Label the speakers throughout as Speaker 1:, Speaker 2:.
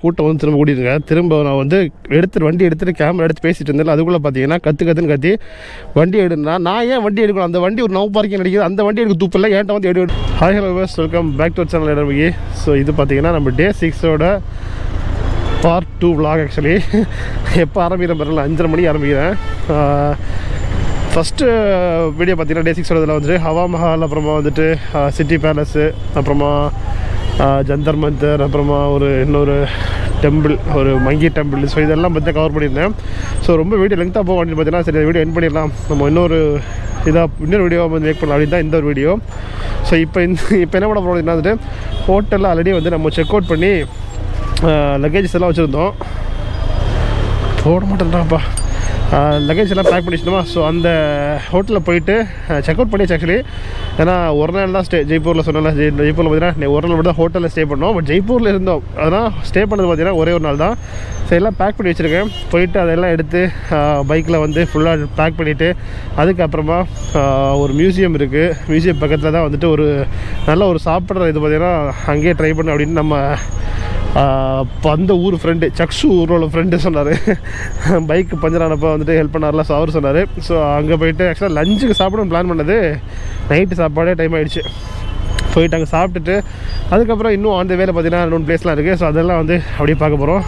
Speaker 1: கூட்டம் வந்து திரும்ப கூட்டிருங்க. திரும்ப நான் வந்து வண்டி எடுத்துகிட்டு கேமரா எடுத்து பேசிகிட்டு இருந்தேன். அதுக்குள்ளே பார்த்தீங்கன்னா கற்றுன்னு கத்தி வண்டி எடுனா நான் ஏன் வண்டி எடுக்கணும்? அந்த வண்டி ஒரு நோ பார்க்கிங் நடிக்குது, அந்த வண்டி எடுக்க தூப்பில்லை, ஏன்ட்ட வந்து எடு. Hi hello welcome back to channel இடமிகி. ஸோ இது பார்த்தீங்கன்னா நம்ம டே 6ஓட பார்ட் 2 vlog. ஆக்சுவலி எப்போ ஆரம்பிக்கிறேன் பாருங்கள், 5:30 மணிக்கு ஆரம்பிக்கிறேன். ஃபஸ்ட்டு வீடியோ பார்த்தீங்கன்னா டே 6ஓட இதில் வந்துட்டு ஹவா மஹால், அப்புறமா வந்துட்டு சிட்டி பேலஸு, அப்புறமா ஜந்தர் மந்தர், அப்புறமா இன்னொரு டெம்பிள், ஒரு மங்கி டெம்பிள். ஸோ இதெல்லாம் பற்றி கவர் பண்ணியிருந்தேன். ஸோ ரொம்ப வீடியோ லெங்க்தாக போக அப்படின்னு பார்த்தீங்கன்னா சரி வீடியோ எண்ட் பண்ணிடலாம், நம்ம இன்னொரு வீடியோவை வந்து மேக் பண்ணலாம் அப்படின்னு தான் இந்த ஒரு வீடியோ. ஸோ இப்போ என்ன பண்ண போகிறோம் வந்துட்டு ஹோட்டலில் ஆல்ரெடி வந்து நம்ம செக் அவுட் பண்ணி லக்கேஜஸ் எல்லாம் வச்சுருந்தோம். போட மாட்டேன்டாப்பா, லக்கேஜ் எல்லாம் பேக் பண்ணிச்சுமா. ஸோ அந்த ஹோட்டலில் போயிட்டு செக் அவுட் பண்ணிச்சு ஆக்சுவலி. ஏன்னா ஒரு நாள் தான் ஸ்டே ஜெய்ப்பூரில் சொன்னால, ஜெய்ப்பூரில் பார்த்தீங்கன்னா ஒரு நாள் மட்டும் தான் ஹோட்டலில் ஸ்டே பண்ணோம். பட் ஜெய்ப்பூரில் இருந்தோம், அதனால் ஸ்டே பண்ணது பார்த்தீங்கன்னா ஒரே ஒரு நாள் தான். ஸோ எல்லாம் பேக் பண்ணி வச்சுருக்கேன். போயிட்டு அதெல்லாம் எடுத்து பைக்கில் வந்து ஃபுல்லாக பேக் பண்ணிவிட்டு அதுக்கப்புறமா ஒரு மியூசியம் இருக்குது. மியூசியம் பக்கத்தில் தான் வந்துட்டு ஒரு நல்ல ஒரு சாப்பிட்ற இது பார்த்திங்கன்னா அங்கேயே ட்ரை பண்ண அப்படின்னு நம்ம அந்த ஊர் ஃப்ரெண்டு சக்ஸு ஊரோட ஃப்ரெண்டு சொன்னார். பைக்கு பஞ்சர் ஆனப்போ வந்துட்டு ஹெல்ப் பண்ணார்ல, ஸோ அவர் சொன்னார். ஸோ அங்கே போயிட்டு ஆக்சுவலாக லஞ்சுக்கு சாப்பிடணும்னு பிளான் பண்ணது, நைட்டு சாப்பாடே டைம் ஆகிடுச்சு. போயிட்டு அங்கே சாப்பிட்டுட்டு அதுக்கப்புறம் இன்னும் அந்த வேலை பார்த்தீங்கன்னா 2 பிளேஸ்லாம் இருக்குது. ஸோ அதெல்லாம் வந்து அப்படியே பார்க்க போகிறோம்.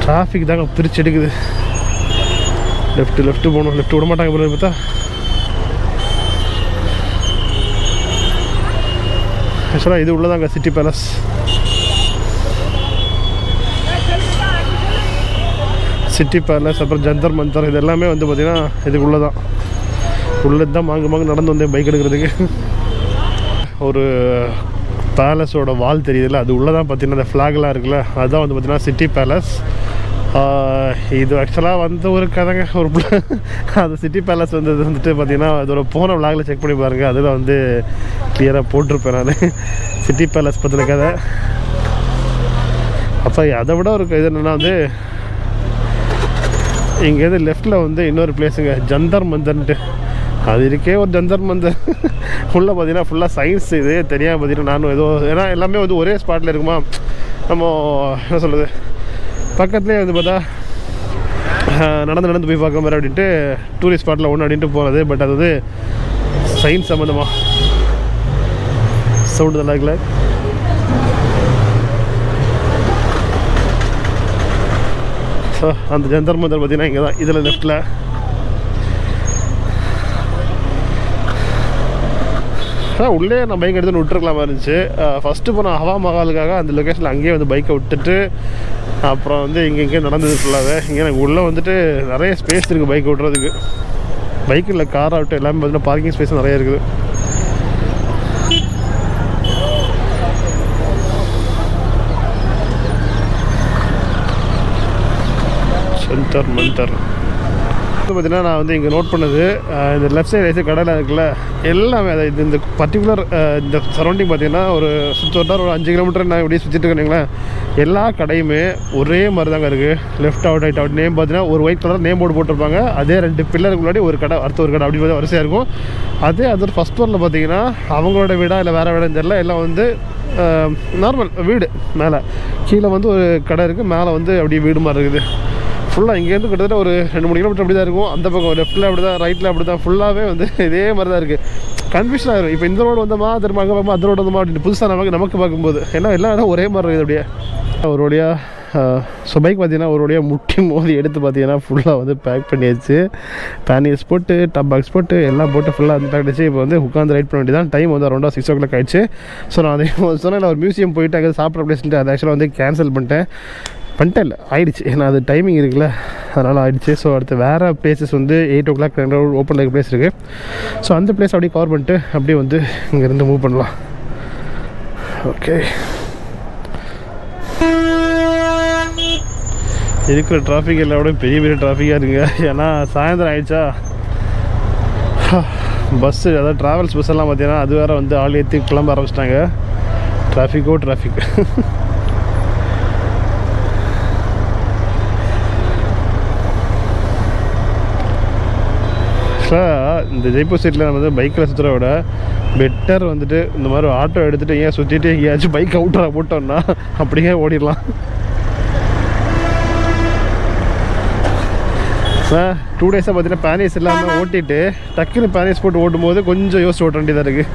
Speaker 1: டிராஃபிக் தாங்க பிரிச்சு எடுக்குது. லெஃப்ட்டு போகணும், லெஃப்ட் விட மாட்டாங்க போல பார்த்தா. ஆக்சுவலாக இது உள்ளதாங்க சிட்டி பேலஸ். சிட்டி பேலஸ் அப்புறம் ஜந்தர் மந்தர் இது எல்லாமே வந்து பார்த்திங்கன்னா இதுக்குள்ளே தான். உள்ளே தான் மாங்கு நடந்து வந்தேன் பைக் எடுக்கிறதுக்கு. ஒரு பேலஸோட வால் தெரியுதுல்ல, அது உள்ளே தான் பார்த்திங்கன்னா அந்த ஃப்ளாக்லாம் இருக்குல்ல, அதுதான் வந்து பார்த்திங்கன்னா சிட்டி பேலஸ். இது ஆக்சுவலாக வந்து ஒரு கதைங்க, ஒரு அந்த சிட்டி பேலஸ் வந்துட்டு பார்த்திங்கன்னா அதோட போன விளாகில் செக் பண்ணி பாருங்கள், அதில் வந்து கிளியராக போட்டிருப்பேன் நான் சிட்டி பேலஸ் பற்றின கதை. அப்போ அதை விட ஒரு இது என்னென்னா வந்து இங்கேருந்து லெஃப்டில் வந்து இன்னொரு பிளேஸுங்க ஜந்தர் மந்தர்ன்ட்டு, அது இருக்கே ஒரு ஜந்தர் மந்தர். ஃபுல்லாக பார்த்தீங்கன்னா ஃபுல்லாக சயின்ஸ் இது தெரியாமல் பார்த்தீங்கன்னா நானும் ஏதோ, ஏன்னா எல்லாமே வந்து ஒரே ஸ்பாட்டில் இருக்குமா, நம்ம என்ன சொல்கிறது பக்கத்துலேயே வந்து பார்த்தா நடந்து போய் பார்க்க மாதிரி அப்படின்ட்டு டூரிஸ்ட் ஸ்பாட்டில் ஒன்று அப்படின்ட்டு போனது. பட் அது வந்து சயின்ஸ் சம்மந்தமாக சவுண்டு நல்லா இருக்குல்ல. ஸோ அந்த ஜந்தர் மந்தர் பார்த்தீங்கன்னா இங்கே தான், இதில் லெஃப்டில். உள்ளே நான் பைக் எடுத்துன்னு விட்டுருக்கலாமா இருந்துச்சு. ஃபஸ்ட்டு போன ஹவா மஹாலுக்காக அந்த லொக்கேஷனில் அங்கேயே வந்து பைக்கை விட்டுட்டு அப்புறம் வந்து இங்கே நடந்தது ஃபுல்லாகவே. இங்கே எனக்கு உள்ளே வந்துட்டு நிறைய ஸ்பேஸ் இருக்குது பைக் விட்றதுக்கு. பைக் இல்லை, கார் ஆகட்டும் எல்லாமே பார்த்தீங்கன்னா பார்க்கிங் ஸ்பேஸ் நிறைய இருக்குது. ஜந்தர் மந்தர் பார்த்தீங்கன்னா நான் வந்து இங்கே நோட் பண்ணது, இந்த லெஃப்ட் சைடு ரைட் கடையில் இருக்குல்ல எல்லாமே, அதை இந்த பர்டிகுலர் இந்த சரௌண்டிங் பார்த்தீங்கன்னா ஒரு சுத்தோட்டார் ஒரு 5 கிலோமீட்டர் நான் இப்படியே சுற்றிட்டு இருக்கேங்களேன். எல்லா கடையுமே ஒரே மாதிரி தாங்க இருக்குது. Left out right out name பார்த்தீங்கன்னா ஒரு ஒயிட் கலர் நேம் போர்டு போட்டிருப்பாங்க. அதே 2 பில்லருக்கு முன்னாடி ஒரு கடை, அடுத்த ஒரு கடை, அப்படி பார்த்து வரிசையாக இருக்கும். அது ஒரு ஃபஸ்ட் ஃப்ளோரில் பார்த்தீங்கன்னா அவங்களோட வீடா இல்லை வேறு வீடுன்னு தெரியல, எல்லாம் வந்து நார்மல் வீடு. மேலே கீழே வந்து ஒரு கடை இருக்குது, மேலே வந்து அப்படியே வீடு மாதிரி இருக்குது. ஃபுல்லாக இங்கேருந்து கிட்டத்தட்ட ஒரு 2-3 கிலோமீட்டர் அப்படி தான் இருக்கும். அந்த பக்கம் லெஃப்ட்டில் அப்படி தான், ரைட்டில் அப்படி தான், ஃபுல்லாகவே வந்து இதே மாதிரி தான் இருக்குது. கன்ஃபியூஷன் ஆகிடும். இப்போ இந்த ரோடு வந்தோமா, திரும்ப அங்கே பார்ப்போம், அந்த ரோடு வந்தோமா அப்படின்னு புதுசாக நமக்கு பார்க்கும்போது எல்லா இடம் ஒரே மாதிரி இருக்குது அப்படியே. ஒரு வழியாக ஸோ பைக் பார்த்தீங்கன்னா ஒரு வழியாக முட்டி மோதி எடுத்து பார்த்தீங்கன்னா ஃபுல்லாக வந்து பேக் பண்ணியாச்சு. பேனியர்ஸ் போட்டு டப் பாக்ஸ் போட்டு எல்லாம் போட்டு ஃபுல்லாக வந்து பேக் அடிச்சு இப்போ வந்து உட்காந்து ரைட் பண்ண வேண்டியதான். டைம் வந்து அரௌண்டாக 6 o'clock ஆகிடுச்சு. ஸோ நான் அதே சொன்னேன் ஒரு மியூசியம் போயிட்டு அங்கே சாப்பிட்ற பிளேஸ்ட்டு அதை ஆக்சுவலாக வந்து கேன்சல் பண்ணிட்டேன் இல்லை ஆகிடுச்சு, ஏன்னா அது டைமிங் இருக்குல்ல, அதனால் ஆகிடுச்சு. ஸோ அடுத்து வேறு பிளேஸஸ் வந்து 8 o'clock ஓப்பனில் இருக்க பிளேஸ் இருக்குது. ஸோ அந்த பிளேஸ் அப்படியே கவர் பண்ணிட்டு அப்படியே வந்து இங்கேருந்து மூவ் பண்ணலாம். ஓகே, இருக்கிற டிராஃபிக் எல்லாரோட பெரிய டிராஃபிக்காக இருக்குங்க. ஏன்னா சாயந்தரம் ஆகிடுச்சா, பஸ்ஸு அதாவது ட்ராவல்ஸ் பஸ் எல்லாம் பார்த்தீங்கன்னா அது வேறு வந்து ஆள் ஏற்றி கிளம்ப ஆரம்பிச்சிட்டாங்க. டிராஃபிக் இந்த ஜெய்ப்பூர் சைட்டில் நம்ம வந்து பைக்கில் சுற்றுற விட பெட்டர் வந்துட்டு இந்த மாதிரி ஆட்டோ எடுத்துகிட்டு ஏன் சுற்றிட்டு எங்கேயாச்சும் பைக் அவுட்டராக போட்டோம்னா அப்படியே ஓடிடலாம். 2 டேஸாக பார்த்தீங்கன்னா பேனிஸ் இல்லாமல் ஓட்டிட்டு டக்குன்னு பேனிஸ் போட்டு ஓட்டும் போது கொஞ்சம் யோசிச்சு ஓட்ட வேண்டியதாக இருக்குது.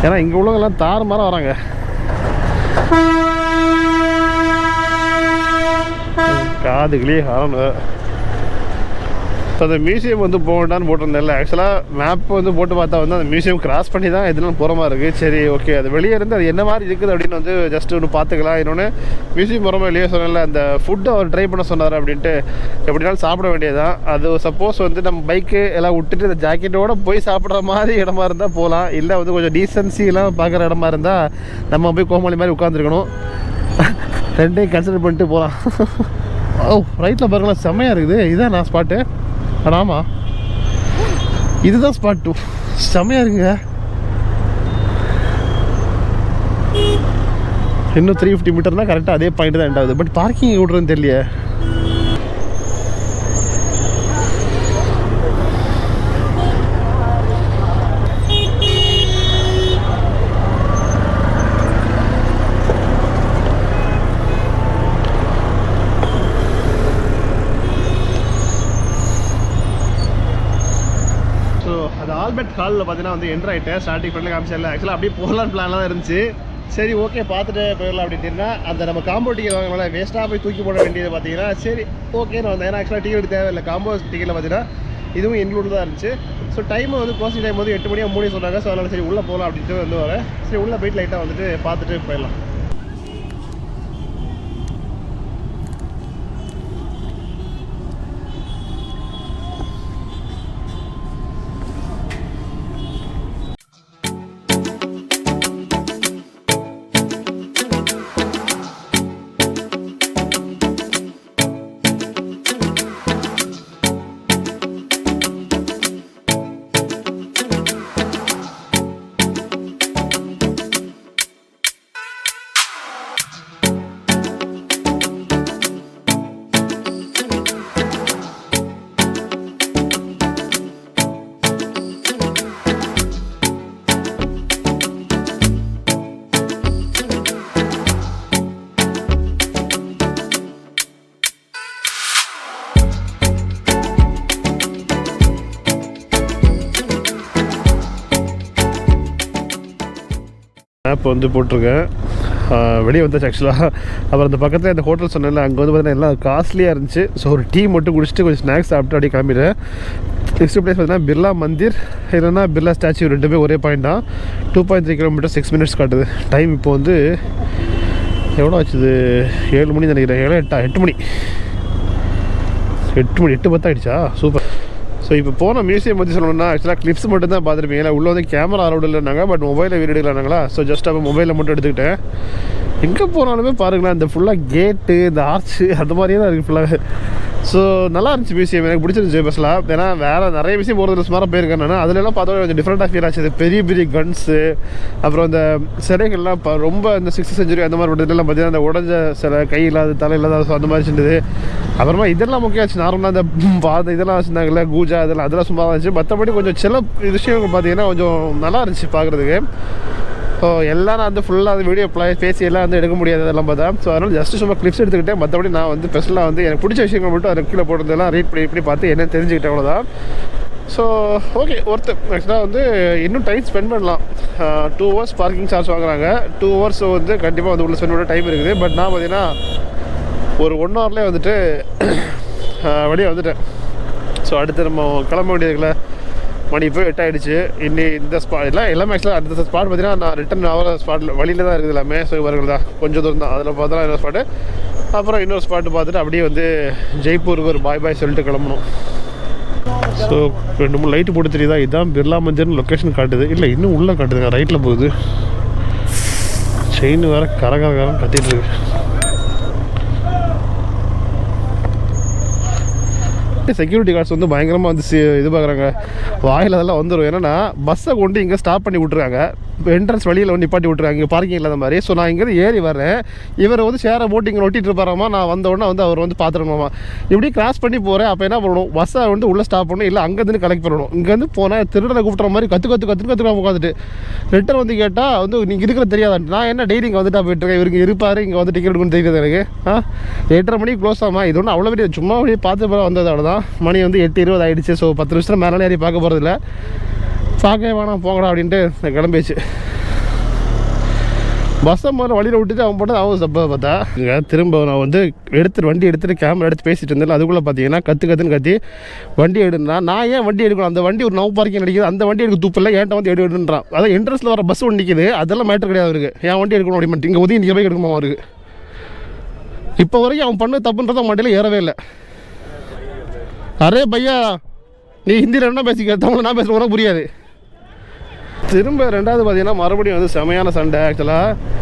Speaker 1: ஏன்னா இங்கே உள்ளவங்கெல்லாம் தாறுமாறாக வராங்க. காதுகளே ஆரணும். அந்த மியூசியம் வந்து போகண்டான்னு போட்டிருந்தேன்ல, ஆக்சுவலாக மேப் வந்து போட்டு பார்த்தா வந்து அந்த மியூசியம் கிராஸ் பண்ணி தான் எதுனாலும் போகிற மாதிரி இருக்குது. சரி ஓகே, அது வெளியே இருந்து அது என்ன மாதிரி இருக்குது அப்படின்னு வந்து ஜஸ்ட் ஒன்று பார்த்துக்கலாம். இன்னொன்று மியூசியம் போகிற மாதிரி வெளியே சொன்னல, அந்த ஃபுட்டை அவர் ட்ரை பண்ண சொன்னார் அப்படின்ட்டு எப்படினாலும் சாப்பிட வேண்டியதுதான். அது சப்போஸ் வந்து நம்ம பைக்கு எல்லாம் விட்டுட்டு இந்த ஜாக்கெட்டோடு போய் சாப்பிட்ற மாதிரி இடமா இருந்தால் போகலாம். இல்லை வந்து கொஞ்சம் டீசன்சிலாம் பார்க்குற இடமா இருந்தால் நம்ம போய் கோமாளி மாதிரி உட்காந்துருக்கணும். ரெண்டையும் கன்சிடர் பண்ணிட்டு போகலாம். ஓ ரைட்டில் பாருங்களா, செம்மையாக இருக்குது. இதுதான் நான் ஸ்பாட்டு. ஆமாம், இதுதான் ஸ்பாட் 2. செம்மையாக இருக்குங்க. இன்னும் 350 மீட்டர்னா கரெக்டாக அதே பாயிண்ட் தான் எண்ட் ஆகுது. பட் பார்க்கிங் விட்றதுன்னு தெரியலையே. ஆல்பர்ட் ஹாலில் பார்த்தீங்கன்னா வந்து என்ட்ரு ஆகிட்டேன். ஸ்டார்டிங் ஃப்ரெண்டில் காமிச்சேன். ஆக்சுவலாக அப்படியே போகலான்னு பிளான்லாம் இருந்துச்சு. சரி ஓகே பார்த்துட்டு போயிடலாம் அப்படின்னா அந்த நம்ம காம்போ டிக்கெட் வாங்கினால வேஸ்ட்டாக போய் தூக்கி போட வேண்டியது பார்த்தீங்கன்னா சரி ஓகேன்னு வந்தேன். ஏன்னா ஆக்சுவலாக டிக்கெட் தேவையில்லை. காம்போ டிக்கெட்டில் பார்த்தீங்கன்னா இதுவும் இன்க்ளூட் தான் இருந்துச்சு. ஸோ டைம் வந்து க்ளோசிங் டைம் வந்து 8 மணியாக 3 சொன்னாங்க. ஸோ அதனால் சரி உள்ளே போகலாம் அப்படின்ட்டு வந்து வரேன். சரி உள்ளே போயிட்டு லைட்டாக வந்துட்டு பார்த்துட்டு போயிடலாம். மேப் வந்து போட்டிருக்கேன். வெளியே வந்தாச்சு ஆக்சுவலாக. அப்புறம் அந்த பக்கத்தில் அந்த ஹோட்டல் சொன்னேன்ல, அங்கே வந்து பார்த்தீங்கன்னா எல்லாம் காஸ்ட்லியாக இருந்துச்சு. ஸோ ஒரு டீ மட்டும் குடிச்சிட்டு கொஞ்சம் ஸ்நாக்ஸ் சாப்பிட்டு அப்படியே கிளம்பிடுறேன். நெக்ஸ்ட் பிளேஸ் பார்த்தீங்கன்னா பிர்லா மந்திர் இல்லைன்னா பிர்லா ஸ்டாச்சு, ரெண்டுமே ஒரே பாயிண்ட் தான். 2.3 கிலோமீட்டர் 6 மினிட்ஸ் காட்டுது. டைம் இப்போ வந்து எவ்வளோ ஆச்சுது? 7 மணி நினைக்கிறேன். 8 மணி 8:10 ஆகிடுச்சா? சூப்பர். ஸோ இப்போ போன மியூசியம் பற்றி சொல்லணும்னா ஆக்சுவலாக கிளிப்ஸ் மட்டும் தான் பார்த்துருப்பீங்க. ஏன்னா உள்ளே வந்து கேமரா அலோடு இல்லைனாங்க. பட் மொபைலில் வீடியோ எடுக்கலாங்களா. ஸோ ஜஸ்ட் அப்போ மொபைலில் மட்டும் எடுத்துக்கிட்டேன். எங்கே போனாலுமே பாருங்களேன், இந்த ஃபுல்லாக கேட்டு, இந்த ஆர்ச்சு அந்த மாதிரியே தான் இருக்குது ஃபுல்லாக. ஸோ நல்லா இருந்துச்சு மியூசியம். எனக்கு பிடிச்சிருந்துச்சு பஸ்லாம். ஏன்னா வேறு நிறைய விஷயம் போகிறது சுமாராக போயிருக்கேன் நான். அதிலெல்லாம் பார்த்தோன்னா கொஞ்சம் டிஃப்ரெண்ட்டாக ஃபீல் ஆச்சு. பெரிய பெரிய கன்ஸு, அப்புறம் இந்த சிலைகள்லாம் இப்போ ரொம்ப இந்த 6th செஞ்சுரி அந்த மாதிரி இதெல்லாம் பார்த்தீங்கன்னா அந்த உடஞ்ச சிலை, கை இல்லாத தலை இல்லாத ஸோ அந்த மாதிரி இருந்தது. அப்புறமா இதெல்லாம் முக்கியம் ஆச்சு. நார்மலாக இந்த பாதை இதெல்லாம் வச்சுருந்தாங்கல்ல, கூஜா அதெல்லாம் சும்மா இருந்துச்சு. மற்றபடி கொஞ்சம் சில விஷயங்கள் பார்த்தீங்கன்னா கொஞ்சம் நல்லா இருந்துச்சு பார்க்குறதுக்கு. ஸோ எல்லாம் நான் வந்து ஃபுல்லாக அந்த வீடியோ பேசி எல்லாம் வந்து எடுக்க முடியாது அதெல்லாம் பார்த்தா. ஸோ அதனால் ஜஸ்ட்டு சும்மா கிளிப்ஸ் எடுத்துக்கிட்டேன். மற்றபடி நான் வந்து ஸ்பெஷலாக வந்து எனக்கு பிடிச்ச விஷயங்கள் மட்டும் அதை கீழே போட்டதெல்லாம் ரீட் பண்ணி பார்த்து என்ன தெரிஞ்சுக்கிட்டேன், அவ்வளோதான். So okay worth. ஆக்சுவலாக வந்து இன்னும் டைம் ஸ்பெண்ட் பண்ணலாம். 2 hours பார்க்கிங் சார்ஜ் வாங்குறாங்க. 2 hours வந்து கண்டிப்பாக வந்து உள்ள ஸ்பெண்ட் பண்ண டைம் இருக்குது. பட் நான் பார்த்தீங்கன்னா ஒரு 1 hourலேயே வந்துட்டு வெளியே வந்துட்டேன். ஸோ அடுத்து நம்ம கிளம்ப வேண்டியதுக்குள்ள மணி இப்போ 8 ஆகிடுச்சு. இன்னி இந்த ஸ்பாட் எல்லாமே ஆக்சுவலாக அடுத்த ஸ்பாட் பார்த்தீங்கன்னா நான் ரிட்டன் ஆகிற ஸ்பாட்டில் வழியில் தான் இருக்குது எல்லாமே. ஸோ இவர்கள் தான் கொஞ்சம் தூரம் தான். அதில் பார்த்தா இன்னொரு ஸ்பாட்டு, அப்புறம் இன்னொரு ஸ்பாட்டு பார்த்துட்டு அப்படியே வந்து ஜெய்ப்பூருக்கு ஒரு பாய் சொல்லிட்டு கிளம்பணும். ஸோ 2-3 லைட்டு போட்டு தெரியுதா? இதுதான் பிர்லா மந்திர்னு லொக்கேஷன் காட்டுது. இல்லை இன்னும் உள்ளே காட்டுதுங்க, ரைட்டில் போகுது. செயின் வேறு கரகரன்னு கத்திட்டு இருக்கு. செக்யூரிட்டி கார்ட்ஸ் வந்து பயங்கரமாக வந்து இது பார்க்குறாங்க. வாயில் அதெல்லாம் வந்துடும். ஏன்னா பஸ்ஸை கொண்டு இங்கே ஸ்டாப் பண்ணி விட்ருக்காங்க. என்ட்ரன்ஸ் வழியில் வந்து நிப்பாட்டி விட்ருக்காங்க, இங்கே பார்க்கிங் இல்லாத மாதிரி. ஸோ நான் இங்கேருந்து ஏறி வரேன். இவர் வந்து ஷேரை போட்டு இங்கே ஒட்டிகிட்டு இருப்பாராமா. நான் வந்தோடனே வந்து அவர் வந்து பார்த்துருமாமா. இப்படி கிராஸ் பண்ணி போகிறேன். அப்போ என்ன பண்ணணும், பஸ்ஸை வந்து உள்ளே ஸ்டாப் பண்ணணும், இல்லை அங்கேருந்து கலெக்ட் பண்ணணும். இங்கேருந்து போனால் திருடனை கூப்பிட்ற மாதிரி கற்றுக்காம உட்காந்துட்டு ரிட்டர்ன் வந்து கேட்டால் வந்து நீங்கள் இருக்கிற தெரியாதான்ட்டு. நான் என்ன டெய்லி இங்கே வந்துட்டு போயிட்டுருக்கேன், இவருக்கு இருப்பார், இங்கே வந்து டிக்கெட் எடுக்கணும்னு தெரியுது எனக்கு. 8:30 மணிக்கு க்ளோஸ் ஆகாமல் இது ஒன்று அவ்வளோ பெரிய சும்மா அப்படியே பார்த்து வந்தது. அவ்வளோதான். போகிறோம். மணி வந்து 8:20 ஆகிடுச்சு. ஸோ 10 நிமிஷத்தில் மேலே ஏறி பார்க்க போகிறதில்ல, பார்க்கவே வேணாம் போங்கடா அப்படின்ட்டு கிளம்பிச்சு. பஸ்ஸை முதல்ல வழியில் விட்டுட்டு அவன் போட்டு அவன் சப்பா பார்த்தா இங்கே திரும்ப நான் வந்து வண்டி எடுத்துகிட்டு கேமரா எடுத்து பேசிகிட்டு இருந்தேன். அதுக்குள்ளே பார்த்தீங்கன்னா கற்றுன்னு கத்தி வண்டி எடுனா, நான் ஏன் வண்டி எடுக்கணும், அந்த வண்டி ஒரு நவ் பார்க்கிங் நடிக்குது, அந்த வண்டி எடுக்க தூப்பில்லை, ஏன்ட்ட வந்து எடுன்றான். அதான் என்ட்ரன்ஸில் வர பஸ் ஒன்று நிற்கிது, அதெல்லாம் மேட்டர் கிடையாது அவருக்கு. என் வண்டி எடுக்கணும் அப்படி மட்டும் இங்கே உதவி நீங்கள் போய் எடுக்கணுமா அவருக்கு. இப்போ வரைக்கும் அவன் பண்ண தப்புன்றத வண்டியில் ஏறவே இல்லை. அரே பையா, நீ ஹிந்தியில் என்ன பேசிக்க, தமிழ் நான் பேசுகிற உனக்கு புரியாது. திரும்ப ரெண்டாவது பார்த்தீங்கன்னா மறுபடியும் வந்து செமையான சண்டை. ஆக்சுவலாக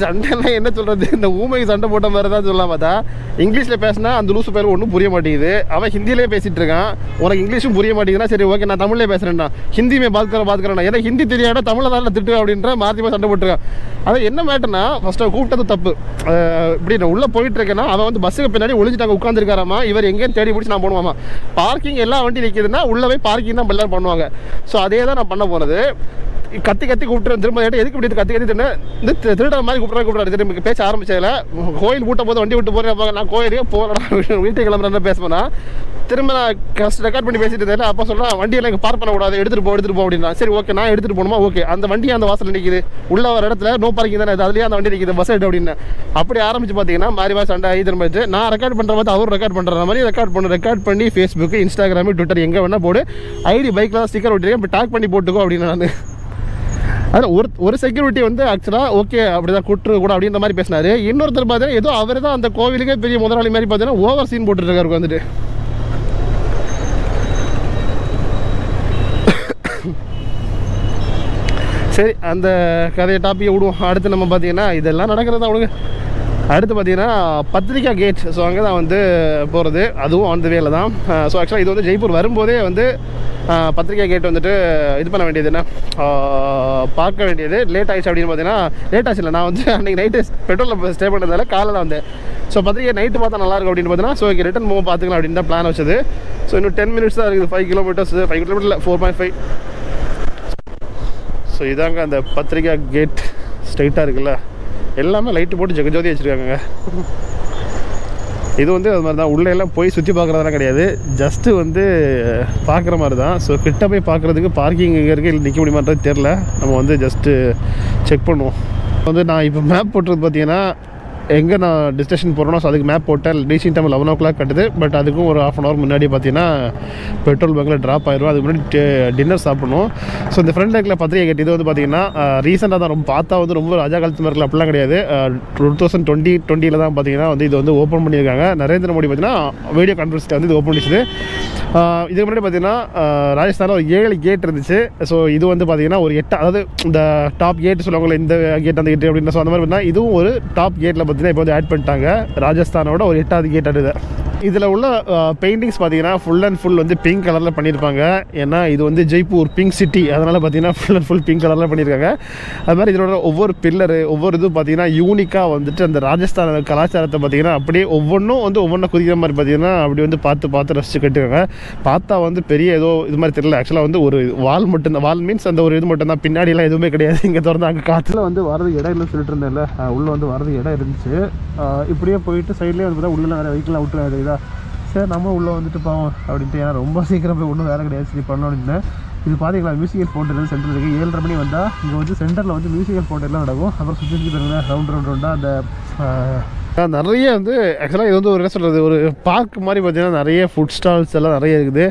Speaker 1: சண்டைலாம் என்ன சொல்கிறது, இந்த ஊமைக்கு சண்டை போட்ட மாதிரி தான் சொல்லலாம். பார்த்தா இங்கிலீஷில் பேசினா அந்த லூசு பேர் ஒன்றும் புரிய மாட்டேங்குது. அவன் ஹிந்தியிலே பேசிகிட்டு இருக்கான், உனக்கு இங்கிலீஷும் புரிய மாட்டேங்குதுன்னா சரி ஓகே நான் தமிழ்லேயே பேசுகிறேன்டா, ஹிந்தியுமே பார்க்குறேன், ஏன்னா ஹிந்தி தெரியாத தமிழை தான் திட்டு அப்படின்ற மாற்றி சண்டை போட்டுருக்கான். அது என்ன மேட்டர்னா, ஃபஸ்ட்டு கூப்பிட்டது தப்பு. இப்படி நான் உள்ளே போயிட்டு இருக்கேன்னா அவன் வந்து பஸ்ஸுக்கு பின்னாடி ஒழிஞ்சிட்டாங்க உட்காந்துருக்காராமா. இவர் எங்கேயும் தேடி பிடிச்சி நான் போடுவாமா. பார்க்கிங் எல்லா வண்டி நிற்கிதுன்னா உள்ளே போய் பார்க்கிங் தான் எல்லாரும் பண்ணுவாங்க. ஸோ அதே தான் நான் பண்ண போனது. கத்தி கூப்பிட்டு திரும்ப எதுக்கு இப்படி கத்தி இந்த திருட மாதிரி கூப்பிட்றாரு. திரும்ப பேச ஆரம்பிச்சதில்ல, கோயில் கூட்டம் போது வண்டி விட்டு போகிறேன், நான் கோயிலே போகிறேன் வீட்டுக்கு கிளம்புறேன் பேசுவேன்னா, திரும்ப நான் ரெக்கார்ட் பண்ணி பேசிட்டு இருந்தேன். அப்போ சொல்கிறேன் வண்டியெல்லாம் இங்கே பார்க் பண்ணக்கூடாது, எடுத்துகிட்டு போ அப்படின்னா. சரி ஓகே நான் எடுத்துகிட்டு போகணுமா, ஓகே அந்த வண்டி அந்த வாசல் நிற்கிது, உள்ள வர இடத்துல நோ பார்க்கிங் தானே, அதுலேயே அந்த வண்டி நிற்கிது, பஸ் எடு அப்படின்னு. அப்படி ஆரம்பிச்சு பார்த்தீங்கன்னா மாறி சண்டை ஆகி திரும்ப நான் ரெக்கார்ட் பண்ணுற மாதிரி அவரும் ரெக்கார்ட் பண்ணுற மாதிரி ரெக்கார்ட் பண்ணி ஃபேஸ்புக்கு, இன்ஸ்டாகிராமு, ட்விட்டர் எங்கே வேணால் போடு, ஐடி பைக்கில் தான் ஸ்டிக்கர் ஒட்டிருக்கேன், இப்போ டேக் பண்ணி போட்டுக்கோ அப்படின்னு. நான் அதில் ஒரு செக்யூரிட்டி வந்து ஆக்சுவலாக ஓகே அப்படி தான் கூட்டு கூட அப்படின்ற மாதிரி பேசினார். இன்னொருத்தர் பார்த்தீங்கன்னா ஏதோ அவர் தான் அந்த கோவிலுக்கே பெரிய முதலாளி மாதிரி பார்த்தீங்கன்னா ஓவர் சீன் போட்டுருக்காரு வந்துட்டு. சரி அந்த கதையை டாப்பியை விடுவோம். அடுத்து நம்ம பார்த்தீங்கன்னா இதெல்லாம் நடக்கிறது தான் அவனுக்கு. அடுத்து பார்த்தீங்கன்னா பத்திரிக்கா கேட். ஸோ அங்கே தான் வந்து போகிறது, அதுவும் ஆன் த வேல தான். ஸோ ஆக்சுவலாக இது வந்து ஜெய்ப்பூர் வரும்போதே வந்து பத்திரிக்கா கேட் வந்துட்டு இது பண்ண வேண்டியது, என்ன பார்க்க வேண்டியது. லேட் ஆகிடுச்சு அப்படின்னு பார்த்தீங்கன்னா, லேட் ஆச்சு இல்லை, நான் வந்து அன்றைக்கி நைட்டு பெட்ரோலில் ஸ்டே பண்ணுறதால காலையில் வந்தேன். ஸோ பத்திரிக்கை நைட்டு பார்த்தா நல்லாயிருக்கும் அப்படின்னு பார்த்தீங்கன்னா, ஸோ இங்கே ரிட்டன் போக பார்த்துக்கலாம் அப்படின்னு தான் பிளான் வச்சது. ஸோ இன்னும் 10 மினிட்ஸ் தான் இருக்குது, 5 கிலோமீட்டர்ஸ் 5 கிலோமீட்டர் இல்லை 4.5. ஸோ இதாங்க அந்த பத்திரிக்கா கேட் ஸ்ட்ரைட்டாக இருக்குல்ல, எல்லாமே லைட்டு போட்டு ஜெகஜோதி வச்சுருக்காங்க. இது வந்து அது மாதிரி தான், உள்ளே எல்லாம் போய் சுற்றி பார்க்குறதெல்லாம் கிடையாது, ஜஸ்ட்டு வந்து பார்க்குற மாதிரி தான். ஸோ கிட்ட போய் பார்க்குறதுக்கு பார்க்கிங் எங்கே இருக்குது இல்லை நிற்க முடியுமான்றது தெரில, நம்ம வந்து ஜஸ்ட்டு செக் பண்ணுவோம். வந்து நான் இப்போ மேப் போட்டுறது பார்த்தீங்கன்னா எங்கே நான் டெஸ்டினேஷன் போகிறோன்னா, ஸோ அதுக்கு மேப் போட்டேன். ரீச்சிங் டைம் 11 o'clock கட்டுது. பட் அதுக்கும் ஒரு 1/2 hour முன்னாடி பார்த்தீங்கன்னா பெட்ரோல் பங்கில் ட்ராப் ஆயிடும். அதுக்கு முன்னாடி டின்னர் சாப்பிடணும். ஸோ இந்த ஃப்ரண்ட் லேக்கில் பத்திரிகை கேட் இது வந்து பார்த்தீங்கன்னா ரீசெண்டாக தான், ரொம்ப பார்த்தா வந்து ரொம்ப ராஜா காலத்து மாதிரி அப்படிலாம் கிடையாது. 2020 தான் பார்த்தீங்கன்னா வந்து இது வந்து ஓப்பன் பண்ணியிருக்காங்க. நரேந்திர மோடி பார்த்தீங்கன்னா வீடியோ கான்ஃபரன்ஸில் வந்து இது ஓப்பன் பண்ணிச்சுது. இதுக்கு முன்னாடி பார்த்தீங்கன்னா ராஜஸ்தானில் ஒரு 7 கேட் இருந்துச்சு. ஸோ இது வந்து பார்த்தீங்கன்னா ஒரு 8, அதாவது இந்த டாப் கேட் சொல்லுவாங்கள்ல, இந்த கேட் அந்த கேட் அப்படின்னு. ஸோ அந்த மாதிரி பார்த்தீங்கன்னா இதுவும் ஒரு டாப் கேட்டில் பார்த்தீங்கன்னா இப்போ வந்து ஆட் பண்ணிட்டாங்க. ராஜஸ்தானோட ஒரு 8வது கேட் அடுது. இதில் உள்ள பெயிண்டிங்ஸ் பார்த்தீங்கன்னா ஃபுல் அண்ட் ஃபுல் வந்து பிங்க் கலரில் பண்ணியிருப்பாங்க. ஏன்னா இது வந்து ஜெய்ப்பூர் பிங்க் சிட்டி, அதனால் பார்த்தீங்கன்னா ஃபுல் அண்ட் ஃபுல் பிங்க் கலரில் பண்ணியிருக்காங்க. அது மாதிரி இதோட ஒவ்வொரு பில்லரு ஒவ்வொரு இதுவும் பார்த்தீங்கன்னா யூனிக்காக வந்துட்டு அந்த ராஜஸ்தான் கலாச்சாரத்தை பார்த்தீங்கன்னா அப்படியே ஒவ்வொன்றும் வந்து ஒவ்வொன்றும் குறிக்கிற மாதிரி பார்த்தீங்கன்னா அப்படி வந்து பார்த்து ரசித்து கட்டுறாங்க. பார்த்தா வந்து பெரிய ஏதோ இது மாதிரி தெரியல. ஆக்சுவலாக வந்து ஒரு வால் மட்டும்தான், வால் மீன்ஸ் அந்த ஒரு இது மட்டும்தான், பின்னாடிலாம் எதுவுமே கிடையாது. இங்கே திறந்து அங்கே காற்றுல வந்து வரது இடம் இல்லைன்னு சொல்லிட்டு இருந்தேன்ல, உள்ளே வந்து வரது இடம் இருந்துச்சு. இப்படியே போயிட்டு சைட்லேயே வந்து பார்த்தா உள்ளே வேறு வெஹிக்கிள் விட்டுறாரு. சரி நம்ம உள்ளே வந்துட்டு போவோம் அப்படின்ட்டு, ஏன்னா ரொம்ப சீக்கிரம் போய் ஒன்றும் வேலை கிடையாது, சரி பண்ணோம் அப்படின்னு. இது பார்த்தீங்களா மியூசிக்கல் ஃபவுண்டன் சென்டர் இருக்குது. 7:30 மணி வந்தால் இங்கே வந்து சென்டரில் வந்து மியூசிக்கல் ஃபவுண்டன்லாம் நடக்கும். அப்புறம் சுற்றி பாருங்க ரவுண்டாக அந்த நிறைய வந்து ஆக்சுவலாக இது வந்து ஒரு என்ன சொல்கிறது, ஒரு பார்க் மாதிரி பார்த்தீங்கன்னா நிறைய ஃபுட் ஸ்டால்ஸ் எல்லாம் நிறைய இருக்குது.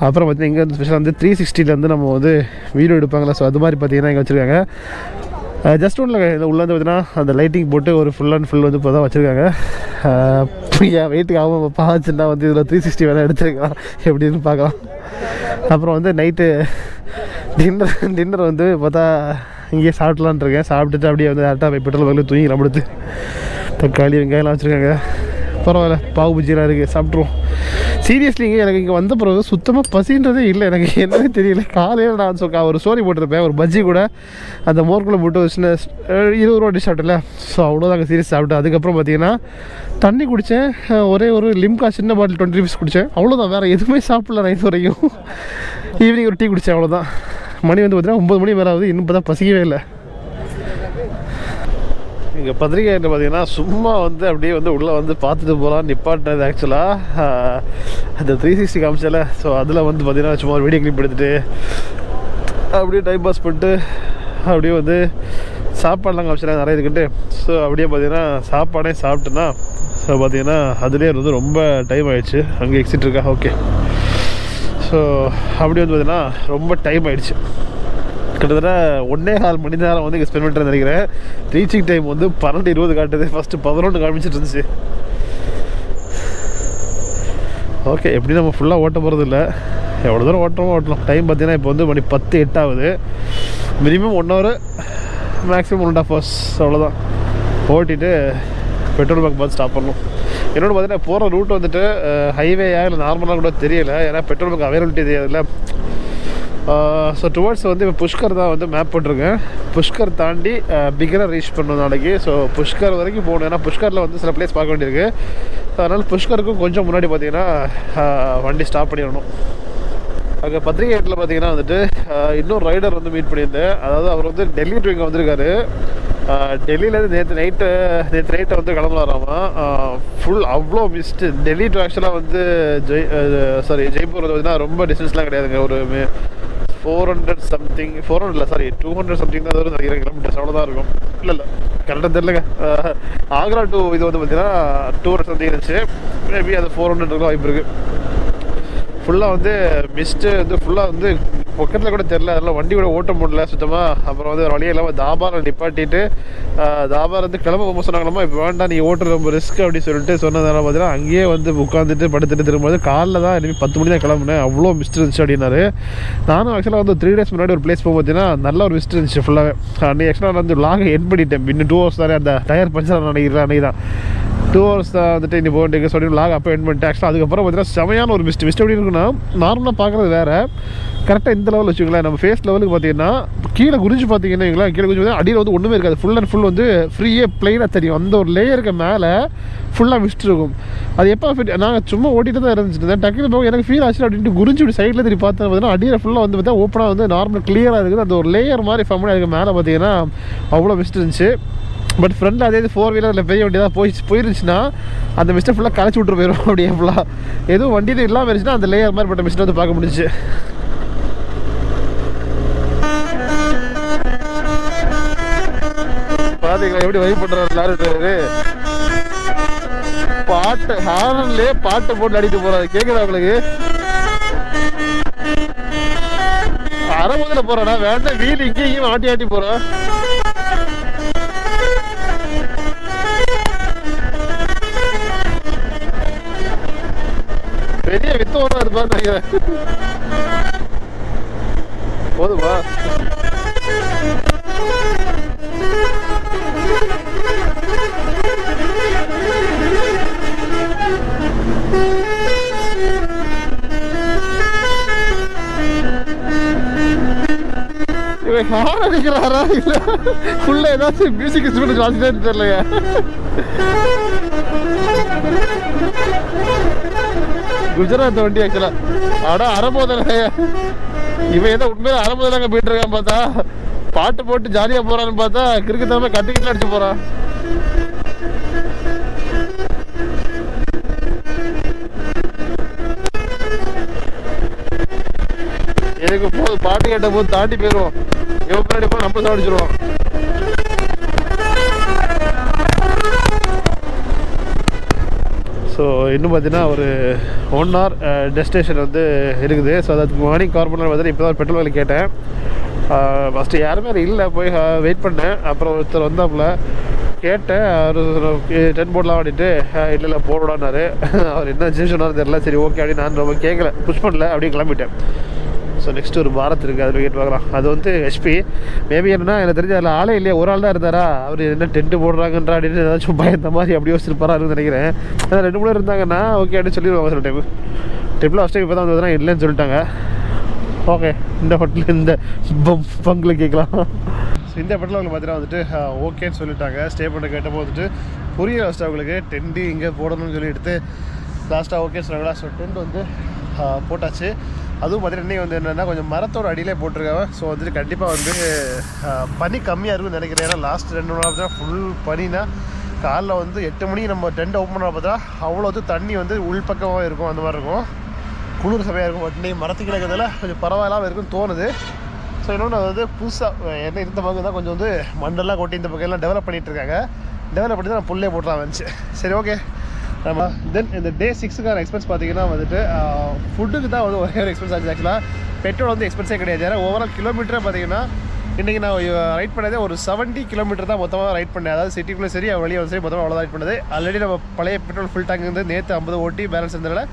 Speaker 1: அப்புறம் பார்த்தீங்கன்னா இங்கே வந்து ஸ்பெஷலாக வந்து 360 வந்து நம்ம வந்து வீடியோ எடுப்பாங்களா, ஸோ அது மாதிரி பார்த்தீங்கன்னா இங்கே வச்சுருக்காங்க. ஜஸ்ட் ஒன்றில் இந்த உள்ளே வந்து பார்த்தீங்கன்னா அந்த லைட்டிங் போட்டு ஒரு ஃபுல் அண்ட் ஃபுல் வந்து இப்போ தான் வச்சுருக்காங்க. என் வெயிட்டுக்கு ஆகும் பார்த்துன்னா வந்து இதில் 360 வேணால் எடுத்துருக்கலாம் எப்படின்னு பார்க்கலாம். அப்புறம் வந்து நைட்டு டின்னர் வந்து பார்த்தா இங்கேயே சாப்பிட்லான் இருக்கேன். சாப்பிட்டுட்டு அப்படியே வந்து கரெக்டாக போய் பெட்ரோல் பங்கில் தூங்கிக்கலாம் படுத்து. தக்காளி வெங்காயம்லாம் வச்சுருக்காங்க. பரவாயில்ல, பாவு பஜ்ஜிலாம் இருக்குது, சாப்பிட்ருவோம். சீரியஸ்லிங்க எனக்கு இங்கே வந்த பிறகு சுத்தமாக பசின்றதே இல்லை. எனக்கு என்னவே தெரியல. காலையில் நான் ஒரு ஸ்டோரி போட்டிருப்பேன், ஒரு பஜ்ஜி கூட அந்த மோர்க்குள்ளே போட்டு ஒரு சின்ன 20 ரூபா டிஷ் சாப்பிட்டல. ஸோ அவ்வளோதாங்க சீரியஸ் சாப்பிட்டேன். அதுக்கப்புறம் பார்த்தீங்கன்னா தண்ணி குடித்தேன், ஒரே ஒரு லிம்கா சின்ன பாட்டில் 20 rupees குடித்தேன், அவ்வளோதான். வேறு எதுவுமே சாப்பிடல நைட் வரைக்கும். ஈவினிங் ஒரு டீ குடித்தேன், அவ்வளோதான். மணி வந்து பார்த்தீங்கன்னா 9 மணி மேலே ஆகுது, இன்னும் இப்போ தான் பசிக்கவே இல்லை. இங்கே பத்திரிகையில் பார்த்தீங்கன்னா சும்மா வந்து அப்படியே வந்து உள்ளே வந்து பார்த்துட்டு போகலாம் நிப்பாட்டினது ஆக்சுவலாக அந்த 360 காமிச்சால. ஸோ அதில் வந்து பார்த்தீங்கன்னா சும்மா வீடியோ கிளிப் எடுத்துகிட்டு அப்படியே டைம் பாஸ் பண்ணிட்டு அப்படியே வந்து சாப்பாடெலாம் காமிச்சிடலாம் நிறைய இருக்குன்ட்டு. ஸோ அப்படியே பார்த்தீங்கன்னா சாப்பாடே சாப்பிட்டேன்னா ஸோ பார்த்தீங்கன்னா அதுலேயே வந்து ரொம்ப டைம் ஆகிடுச்சு. அங்கே எக்ஸிட் இருக்கா? ஓகே. ஸோ அப்படி வந்து பார்த்தீங்கன்னா ரொம்ப டைம் ஆகிடுச்சு. கிட்டத்தட்ட 1.25 மணி நேரம் வந்து இங்கே ஸ்பெண்ட் பண்ணிட்டு நினைக்கிறேன். ரீச்சிங் டைம் வந்து 12:20 காட்டுது. ஃபஸ்ட்டு 11 காமிச்சிட்டு இருந்துச்சு. ஓகே, எப்படி நம்ம ஃபுல்லாக ஓட்ட போகிறது இல்லை, எவ்வளோ தூரம் ஓட்டலாம். டைம் பார்த்தீங்கன்னா இப்போ வந்து மணி 10:08 ஆகுது. மினிமம் 1 ஹவர், மேக்ஸிமம் 1.5 ஹவர்ஸ் அவ்வளோதான். ஓட்டிட்டு பெட்ரோல் பங்க் பார்த்து ஸ்டாப் பண்ணணும். என்னோட பார்த்தீங்கன்னா போகிற ரூட் வந்துட்டு ஹைவேயா இல்லை நார்மலாக கூட தெரியலை, ஏன்னா பெட்ரோல் பங்க் அவைலபிலிட்டி தெரியாதுல்ல. ஸோ டுவர்ட்ஸ் வந்து இப்போ புஷ்கர் தான் வந்து மேப் போட்டிருக்கேன். புஷ்கர் தாண்டி பிகரை ரீச் பண்ணணும் நாளைக்கு. ஸோ புஷ்கர் வரைக்கும் போகணும், ஏன்னா புஷ்கரில் வந்து சில பிளேஸ் பார்க்க வேண்டியிருக்கு. ஸோ அதனால் புஷ்கருக்கும் கொஞ்சம் முன்னாடி பார்த்தீங்கன்னா வண்டி ஸ்டாப் பண்ணிடணும். அங்கே பத்திரிகை இடத்துல பார்த்தீங்கன்னா வந்துட்டு இன்னொரு ரைடர் வந்து மீட் பண்ணியிருந்தேன். அதாவது அவர் வந்து டெல்லி டு இங்கே வந்திருக்காரு. டெல்லியிலேருந்து நேற்று நைட்டை வந்து கிளம்புறாராமா. ஃபுல் அவ்வளோ மிஸ்ட்டு. டெல்லி டு ஆக்சுவலாக வந்து ஜெய்ப்பூர் வந்து பார்த்தீங்கன்னா ரொம்ப டிஸ்டன்ஸ்லாம் கிடையாதுங்க. ஒரு 400 சம்திங் 400 இல்லை சாரி 200 சம்திங் தான் வரும் நினைக்கிறேன் கிலோமீட்டர்ஸ், அவ்வளோதான் இருக்கும். இல்லை கரெக்டாக தெரியலங்க. ஆக்ரா டு இது வந்து பார்த்தீங்கன்னா 200 சம்திங் இருந்துச்சு. மேபி அது 400 இருக்க வாய்ப்பு இருக்குது. ஃபுல்லாக வந்து மிஸ்ட்டு வந்து ஃபுல்லாக வந்து பக்கத்தில் கூட தெரில, அதெல்லாம் வண்டி கூட ஓட்ட முடியல சுத்தமாக. அப்புறம் வந்து வழியே இல்லாமல் தாபாரில் நிப்பாட்டிட்டு தாபார் வந்து கிளம்ப போக சொன்னாங்களா, இப்போ வேண்டாம் நீ ஓட்டுறது ரொம்ப ரிஸ்க் அப்படின்னு சொல்லிட்டு சொன்னதால பார்த்தீங்கன்னா அங்கேயே வந்து உட்காந்துட்டு படுத்துட்டு திரும்பும்போது காலைல தான் இனிமேல் 10 மணி தான் கிளம்புனேன். அவ்வளோ மிஸ்ட் இருந்துச்சு அப்படின்னாரு. நானும் ஆக்சுவலாக வந்து 3 டேஸ் முன்னாடி ஒரு பிளேஸ் போக பார்த்தீங்கன்னா நல்ல ஒரு மிஸ்ட் இருந்துச்சு ஃபுல்லாகவே. அன்றைக்கி ஆக்சுவலாக நான் வந்து லாகை என் பண்ணிட்டேன். இன்னும் 2 ஹவர்ஸ் தானே, அந்த டயர் பஞ்சர் நினைக்கிறேன் அன்றைக்கி தான் 2 ஹவர்ஸ் தான் வந்துட்டு இன்னி போட்டு சொல்லி லாக் அப்போ என் பண்ணிட்டேன். ஆக்சுவலாக அதுக்கப்புறம் பார்த்தீங்கன்னா செமையான ஒரு மிஸ்ட் எப்படி இருக்குன்னா, நார்மலாக பார்க்குறது வேறு, கரெக்டாக இந்த லெவலில் வச்சுக்கோங்களேன். நம்ம ஃபேஸ் லெவலுக்கு பார்த்தீங்கன்னா கீழே குறிஞ்சு பார்த்தீங்கன்னா கீழே குறிஞ்சு பார்த்தீங்கன்னா அடியில் வந்து ஒன்றுமே இருக்காது. ஃபுல் அண்ட் ஃபுல் வந்து ஃப்ரீயே பிளைனாக தெரியும். அந்த ஒரு லேயருக்கு மேலே ஃபுல்லாக மிஸ்ட் இருக்கும். அது எப்போ ஃபிட் நாங்கள் சும்மா ஓட்டிட்டு தான் இருந்துச்சு. டக்குனு போக எனக்கு ஃபீல் ஆச்சு அப்படின்ட்டு குறிஞ்சி இப்படி சைடில் திரும்பி பார்த்தா பார்த்தீங்கன்னா அடியில் ஃபுல்லாக வந்து பார்த்தா ஓப்பனாக வந்து நார்மல் கிளியராக இருக்குது. அந்த ஒரு லேயர் மாதிரி ஃபார்ம் பண்ணி அதுக்கு மேலே பார்த்தீங்கன்னா அவ்வளோ மிஸ்ட் இருந்துச்சு. பட் ஃப்ரெண்டில் அதே 4 வீலரில் பெரிய வண்டி தான் போயிருந்துச்சுன்னா அந்த மிஸ்ட்டை ஃபுல்லாக களைச்சி விட்டு போயிடும். அப்படியே ஃபுல்லாக எதுவும் வண்டியில் இல்லாமல் இருந்துச்சுன்னா அந்த லேயர் மாதிரி பட்ட மிஸ்ட்டை வந்து பார்க்க முடிஞ்சிச்சு. பார்த்தீங்களா எப்படி வைப் பண்ணுறாரு லாரி டிரைவரு. பாட்டு ஹாரன்லேயே பாட்டை போட்டு அடிட்டு போகிறாரு. கேட்குறா உங்களுக்கு? அரைமுதில் போகிறானா வேண்டாம், வீடு இங்கேயும் ஆட்டி போகிறான். பெரிய வித்தோட இருப்பான்னு நினைக்கிறேன். போதுமா? இவன் ஹார்ன் அடிக்கிறாரா இல்லை ஃபுல்லா ஏதாச்சும் மியூசிக் இன்ஸ்ட்ருமெண்ட் வாசிட்டே தெரியலையா? குஜராத் வண்டி ஆக்சுவலா. ஆனா அரைபோதல இவன் ஏதோ உண்மையில அரைபோதலாங்க போயிட்டு இருக்கான்னு பார்த்தா பாட்டு போட்டு ஜாலியா போறான்னு பார்த்தா கிரிக்கெட் தான் கட்டிக்கிட்டு அடிச்சு போறான். எனக்கு போது பாட்டு கேட்ட போது தாண்டி போயிடுவோம். எவ்வளோ பின்னாடி போய் நம்ம சாடிச்சிருவோம். ஸோ இன்னும் பார்த்தீங்கன்னா ஒரு 1 hour டெஸ்டினேஷன் வந்து இருக்குது. ஸோ அதுக்கு மார்னிங் கார் பண்ண பார்த்தீங்கன்னா இப்போ தான் பெட்ரோல் விலை கேட்டேன். ஃபஸ்ட்டு யாருமே இல்லை, போய் வெயிட் பண்ணேன். அப்புறம் ஒருத்தர் வந்தாப்புல கேட்டேன், அவர் 10 போடலாம் அப்படின்ட்டு இல்லை போடடான்னாரு. அவர் என்ன சொன்னார் தெரியல. சரி ஓகே அப்படின்னு நான் ரொம்ப கேட்கல, புஷ் பண்ணல, அப்படியே கிளம்பிட்டேன். ஸோ நெக்ஸ்ட் ஒரு பாரத் இருக்குது, அதில் கேட்டு பார்க்கலாம். அது வந்து ஹெச்பி மேபி என்னன்னா எனக்கு தெரிஞ்ச அதில் ஆளே இல்லையா, ஒரு ஆள் தான் இருந்தாரா. அவர் என்ன டென்ட்டு போடுறாங்கன்றா அப்படின்னு ஏதாச்சும் பயந்த மாதிரி அப்படி யோசிச்சிருப்பாரான்னு நினைக்கிறேன். ஏன்னா 2 மூணு இருந்தாங்கன்னா ஓகே அப்படின்னு சொல்லிடுவாங்க. சில டைம் ட்ரிப்பில் ஃபஸ்ட்டு இப்போ தான் வந்ததுன்னா இல்லைன்னு சொல்லிட்டாங்க. ஓகே இந்த ஹோட்டலில் இந்த பங்கில் கேட்கலாம். ஸோ இந்த ஹோட்டலில் அவங்க பார்த்தீங்கன்னா வந்துட்டு ஓகேன்னு சொல்லிட்டாங்க. ஸ்டே பண்ண கேட்டப்போ வந்துட்டு புரியல ஃபஸ்ட்டு அவங்களுக்கு டென்ட்டு இங்கே போடணும்னு சொல்லி எடுத்து லாஸ்ட்டாக ஓகே சொன்னாங்களா. ஸோ டென்ட் வந்து போட்டாச்சு. அதுவும் பார்த்தீங்கன்னா இன்றைக்கி வந்து என்னென்னா கொஞ்சம் மரத்தோட அடியிலே போட்டிருக்காங்க. ஸோ வந்துட்டு கண்டிப்பாக வந்து பனி கம்மியாக இருக்குன்னு நினைக்கிறேன். ஏன்னா லாஸ்ட் 2 நாள் பார்த்தா ஃபுல் பனினா காலைல வந்து 8 மணிக்கு நம்ம டென்ட் ஓப்பன் பண்ண பார்த்தா அவ்வளோ தண்ணி வந்து உள்பக்கமாக இருக்கும், அந்த மாதிரி இருக்கும், குளிர் சமையாக இருக்கும். பட் இன்றைக்கி மரத்துக்கு இருக்கிறதுல கொஞ்சம் பரவாயில்லாமல் இருக்குன்னு தோணுது. ஸோ இன்னொன்று அது வந்து புதுசாக என்ன இருந்த பக்கம் தான் கொஞ்சம் வந்து மண்டெல்லாம் கொட்டி இந்த பக்கம் எல்லாம் டெவலப் பண்ணிகிட்டு இருக்காங்க. டெவலப் பண்ணி தான் நான் புல்லே போட்டுலாம் வந்துச்சு. சரி, ஓகே. நம்ம தென் இந்த டே 6க்கான எக்ஸ்பென்ஸ் பார்த்தீங்கன்னா வந்துட்டு ஃபுட்டுக்கு தான் வந்து ஒரே ஒரு எக்ஸ்பென்ஸ் ஆச்சு. ஆக்சுவலாக பெட்ரோல் வந்து எக்ஸ்பென்ஸே கிடையாது. ஏன்னா ஓவரால் கிலோமீட்டரே பார்த்தீங்கன்னா இன்றைக்கி நான் ரைட் பண்ணதே ஒரு 70 கிலோமீட்டர் தான் மொத்தமாக ரைட் பண்ணேன். அதாவது சிட்டிக்குள்ளே சரி வெளியே வந்து சரி மொத்தமாக அவ்வளோதான் ரைட் பண்ணது. ஆல்ரெடி நம்ம பழைய பெட்ரோல் ஃபுல் டேங்க் வந்து நேற்று 50 ஓட்டி பேலன்ஸ் இருந்ததுனால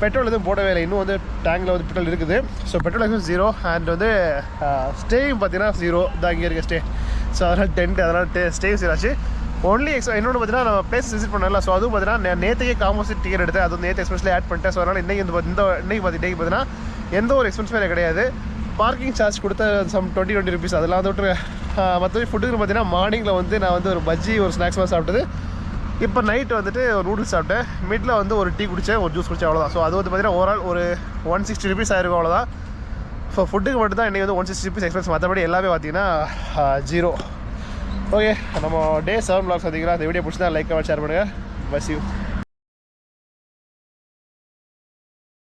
Speaker 1: பெட்ரோல் எதுவும் போடவே இல்லை. இன்னும் வந்து டேங்கில் வந்து பெட்ரோல் இருக்குது. ஸோ பெட்ரோல் எக்ஸ்பென்ஸ் 0 அண்ட் வந்து ஸ்டேயும் பார்த்தீங்கன்னா 0 தான் இங்கே இருக்க ஸ்டே. ஸோ அதனால் டென்ட் அதனால் ஸ்டேயும் 0 ஆச்சு. ஒன்லி இன்னொன்று பார்த்தீங்கன்னா நம்ம பிளேஸ் விசிட் பண்ணல. ஸோ அதுவும் பார்த்தீங்கன்னா நேற்றுக்கே காம்போசிட் டிக்கெட் எடுத்து அது நேற்று எக்ஸ்பென்ஸில் ஆட் பண்ணிட்டேன். ஸோ அதனால் இன்றைக்கி இன்றைக்கி பார்த்தீங்கன்னா எந்த ஒரு எக்ஸ்பென்ஸுமே கிடையாது. பார்க்கிங் சார்ஜ் கொடுத்த சம் 20 rupees அதெல்லாம் வந்து விட்டு மற்றபடி ஃபுட்டுக்கு பார்த்தீங்கன்னா மார்னிங்கில் வந்து நான் வந்து ஒரு பஜ்ஜி ஒரு ஸ்நாக்ஸ் மாதிரி சாப்பிட்டது. இப்போ நைட்டு வந்துட்டு ஒரு நூடுல்ஸ் சாப்பிட்டேன். மிடில் வந்து ஒரு டீ குடித்தேன், ஒரு ஜூஸ் குடித்தேன், அவ்வளோதான். ஸோ அது வந்து பார்த்தீங்கன்னா ஓவரால் ஒரு 160 rupees ஆயிருக்கும், அவ்வளோதான். ஸோ ஃபுட்டுக்கு மட்டும் தான் இன்றைக்கி வந்து 160 rupees எக்ஸ்பென்ஸ். மற்றபடி எல்லாமே பார்த்தீங்கன்னா 0. ஓகே, நம்ம டே 7 vlogs பார்த்தீங்கன்னா இந்த வீடியோ பிடிச்சா லைக் ஷேர் பண்ணுங்கள். Bus you.